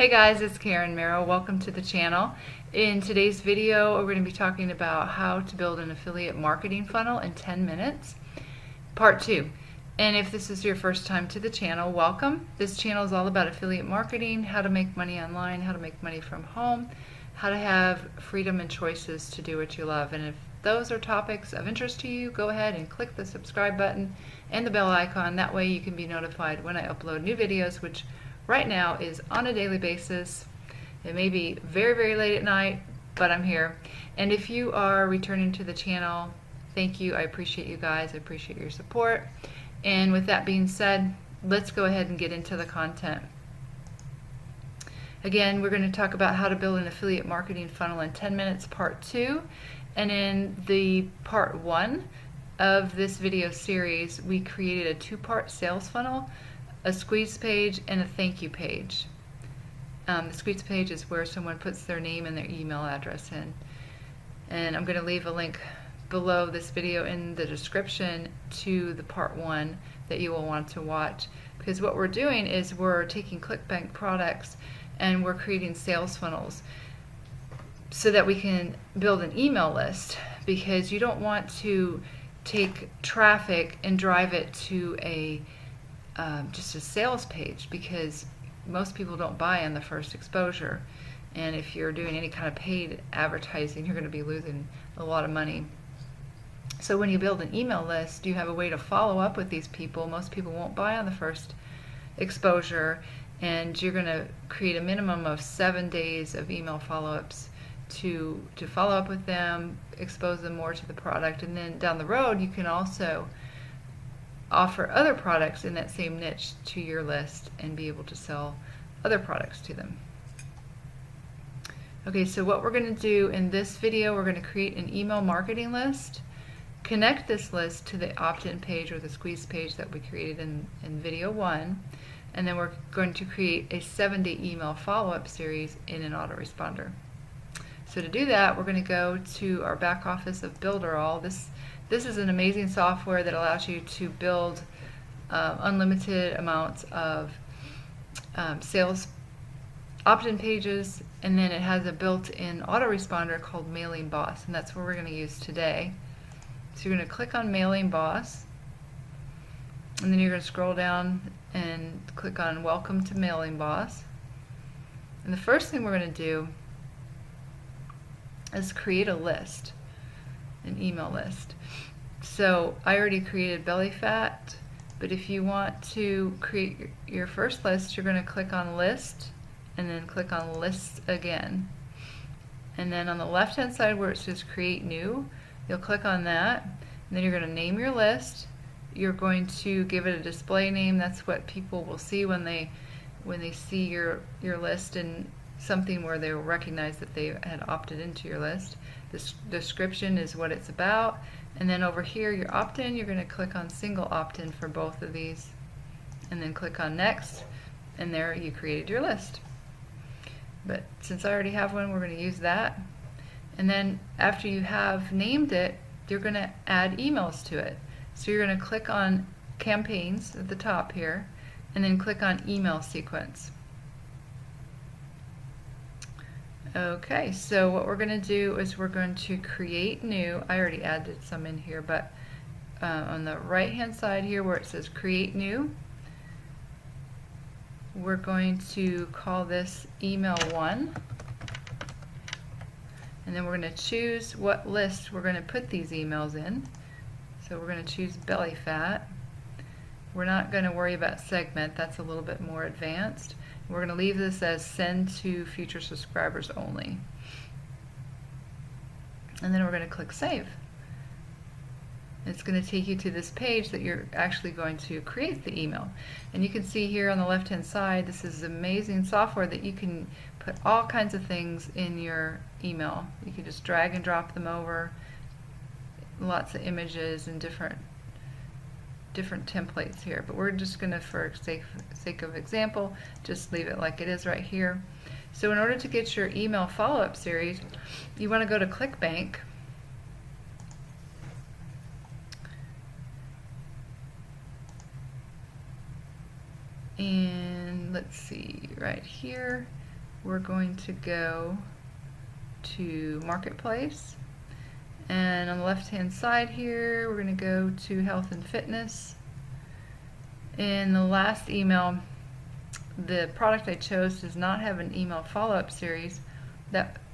Hey guys, it's Karen Marrow. Welcome to the channel. In today's video, we're going to be talking about how to build an affiliate marketing funnel in 10 minutes, part 2. And if this is your first time to the channel, welcome. This channel is all about affiliate marketing, how to make money online, how to make money from home, how to have freedom and choices to do what you love. And if those are topics of interest to you, go ahead and click the subscribe button and the bell icon. That way you can be notified when I upload new videos, which right now is on a daily basis. It may be very, very late at night, but I'm here. And if you are returning to the channel, thank you. I appreciate you guys. I appreciate your support. And with that being said, let's go ahead and get into the content. Again, we're going to talk about how to build an affiliate marketing funnel in 10 minutes, part 2. And in the part 1 of this video series, we created a 2-part sales funnel, a squeeze page, and a thank you page. The squeeze page is where someone puts their name and their email address in. And I'm going to leave a link below this video in the description to the part 1 that you will want to watch. Because what we're doing is we're taking Clickbank products and we're creating sales funnels so that we can build an email list, because you don't want to take traffic and drive it to just a sales page, because most people don't buy on the first exposure. And if you're doing any kind of paid advertising, you're going to be losing a lot of money. So when you build an email list, you have a way to follow up with these people. Most people won't buy on the first exposure, and you're going to create a minimum of 7 days of email follow-ups to follow up with them, expose them more to the product, and then down the road you can also offer other products in that same niche to your list and be able to sell other products to them. Okay, so what we're going to do in this video, we're going to create an email marketing list, connect this list to the opt-in page or the squeeze page that we created in video 1, and then we're going to create a 7-day email follow-up series in an autoresponder. So to do that, we're going to go to our back office of Builderall. This is an amazing software that allows you to build unlimited amounts of sales opt-in pages, and then it has a built-in autoresponder called Mailing Boss, and that's what we're going to use today. So you're going to click on Mailing Boss, and then you're going to scroll down and click on Welcome to Mailing Boss. And the first thing we're going to do is create a list, an email list. So I already created belly fat, but if you want to create your first list, you're going to click on List and then click on List again. And then on the left hand side where it says Create New, you'll click on that, and then you're going to name your list. You're going to give it a display name. That's what people will see when they see your list, and something where they will recognize that they had opted into your list. This description is what it's about, and then over here your opt-in, you're going to click on single opt-in for both of these, and then click on next, and there you created your list. But since I already have one, we're going to use that. And then after you have named it, you're going to add emails to it. So you're going to click on campaigns at the top here, and then click on email sequence. Okay, so what we're going to do is we're going to create new. I already added some in here, but on the right hand side here where it says create new, we're going to call this email 1, and then we're going to choose what list we're going to put these emails in. So we're going to choose belly fat. We're not going to worry about segment, that's a little bit more advanced. We're going to leave this as send to future subscribers only. And then we're going to click save. It's going to take you to this page that you're actually going to create the email. And you can see here on the left hand side, this is amazing software that you can put all kinds of things in your email. You can just drag and drop them over, lots of images and different templates here, but we're just going to, for sake of example, just leave it like it is right here. So in order to get your email follow-up series, you want to go to Clickbank, and let's see, right here we're going to go to Marketplace, and on the left hand side here we're going to go to Health and Fitness. In the last email, the product I chose does not have an email follow-up series.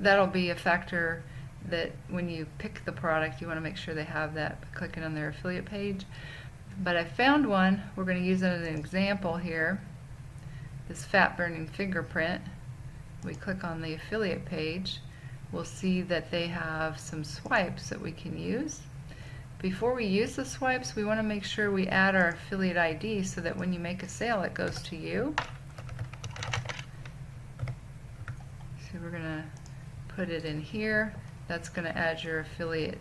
That'll be a factor that when you pick the product you want to make sure they have that by clicking on their affiliate page. But I found one. We're going to use it as an example here, this fat burning fingerprint. We click on the affiliate page, we'll see that they have some swipes that we can use. Before we use the swipes, we want to make sure we add our affiliate ID so that when you make a sale it goes to you. So we're going to put it in here. That's going to add your affiliate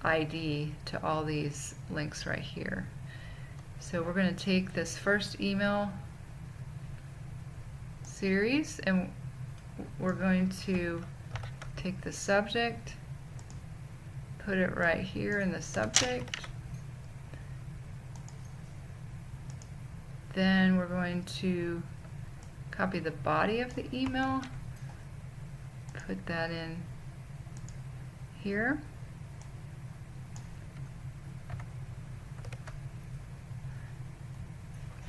ID to all these links right here. So we're going to take this first email series and we're going to take the subject, put it right here in the subject. Then we're going to copy the body of the email, put that in here.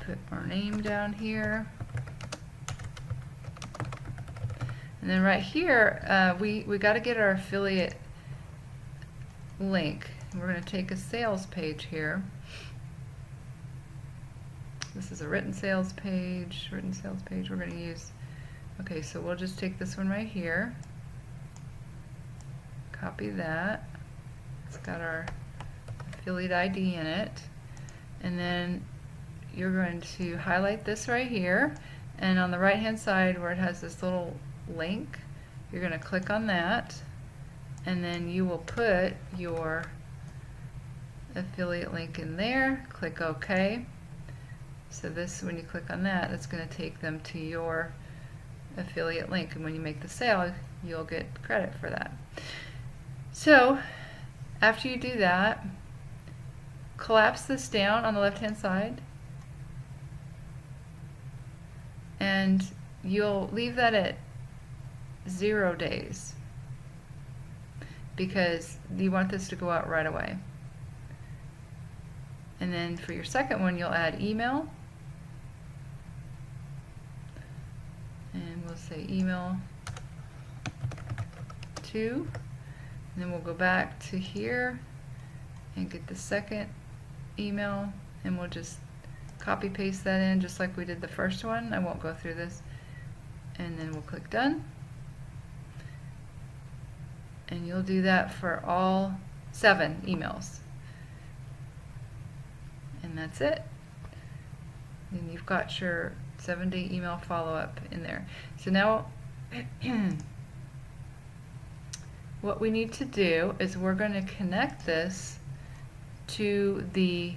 Put our name down here. And then right here, we got to get our affiliate link. We're going to take a sales page here. This is a written sales page. We're going to use, okay, so we'll just take this one right here. Copy that. It's got our affiliate ID in it. And then you're going to highlight this right here. And on the right hand side where it has this little link, you're going to click on that, and then you will put your affiliate link in there. Click OK. So this, when you click on that, it's going to take them to your affiliate link, and when you make the sale you'll get credit for that. So after you do that, collapse this down on the left hand side, and you'll leave that at 0 days because you want this to go out right away. And then for your second one you'll add email, and we'll say email 2, and then we'll go back to here and get the second email, and we'll just copy paste that in just like we did the first one. I won't go through this, and then we'll click done. And you'll do that for all 7 emails. And that's it. And you've got your 7-day email follow-up in there. So now what we need to do is we're going to connect this to the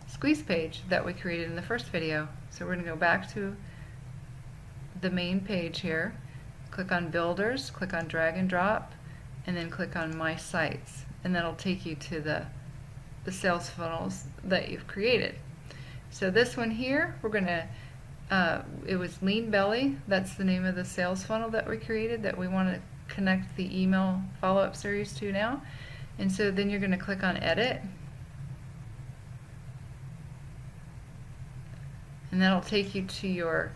squeeze page that we created in the first video. So we're going to go back to the main page here. Click on Builders, click on Drag and Drop, and then click on My Sites, and that'll take you to the sales funnels that you've created. So this one here, we're going to, it was Lean Belly, that's the name of the sales funnel that we created that we want to connect the email follow-up series to now. And so then you're going to click on Edit, and that'll take you to your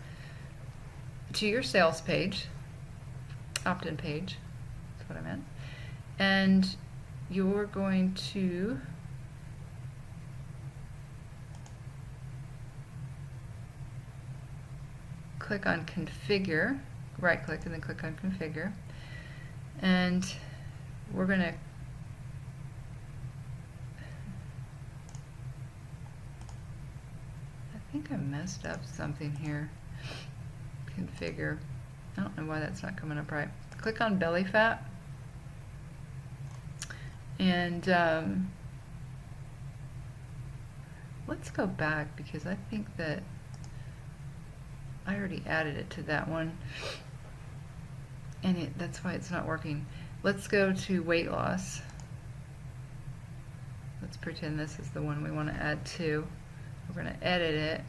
sales page. Opt-in page, that's what I meant. And you're going to click on Configure, right click and then click on Configure, and we're going to I think I messed up something here. Configure. I don't know why that's not coming up right. Click on belly fat, and let's go back because I think that I already added it to that one, and that's why it's not working. Let's go to weight loss. Let's pretend this is the one we want to add to. We're going to edit it.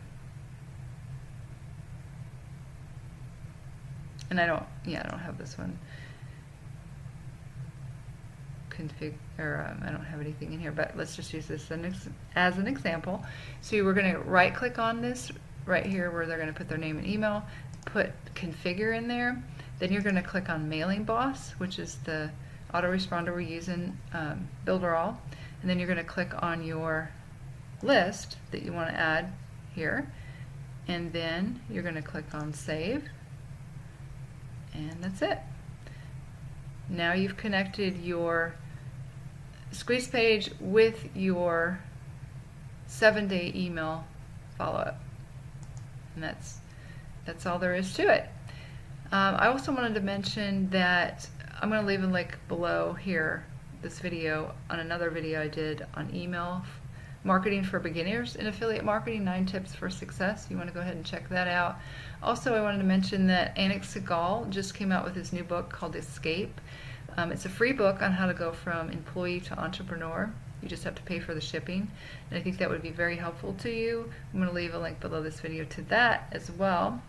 And I don't have this one config, or I don't have anything in here, but let's just use this as an example. So we're going to right click on this right here where they're going to put their name and email, put configure in there. Then you're going to click on Mailing Boss, which is the autoresponder we use in Builderall. And then you're going to click on your list that you want to add here. And then you're going to click on Save. And that's it. Now you've connected your squeeze page with your 7-day email follow-up. And that's all there is to it. I also wanted to mention that I'm going to leave a link below here, this video, on another video I did on email marketing for beginners in affiliate marketing, 9 tips for success. You want to go ahead and check that out. Also, I wanted to mention that Anik Segal just came out with his new book called Escape. It's a free book on how to go from employee to entrepreneur. You just have to pay for the shipping. And I think that would be very helpful to you. I'm going to leave a link below this video to that as well.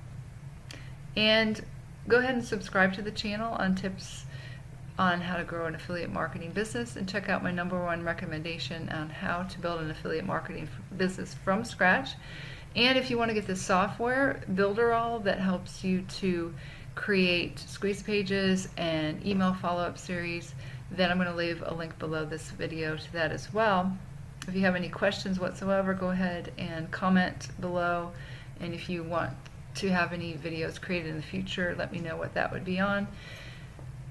And go ahead and subscribe to the channel on tips on how to grow an affiliate marketing business, and check out my #1 recommendation on how to build an affiliate marketing business from scratch. And if you want to get the software, Builderall, that helps you to create squeeze pages and email follow-up series, then I'm going to leave a link below this video to that as well. If you have any questions whatsoever, go ahead and comment below. And if you want to have any videos created in the future, let me know what that would be on.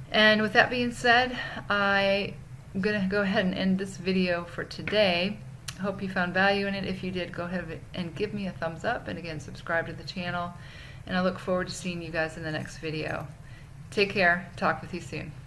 And with that being said, I'm going to go ahead and end this video for today. I hope you found value in it. If you did, go ahead and give me a thumbs up, and again, subscribe to the channel. And I look forward to seeing you guys in the next video. Take care. Talk with you soon.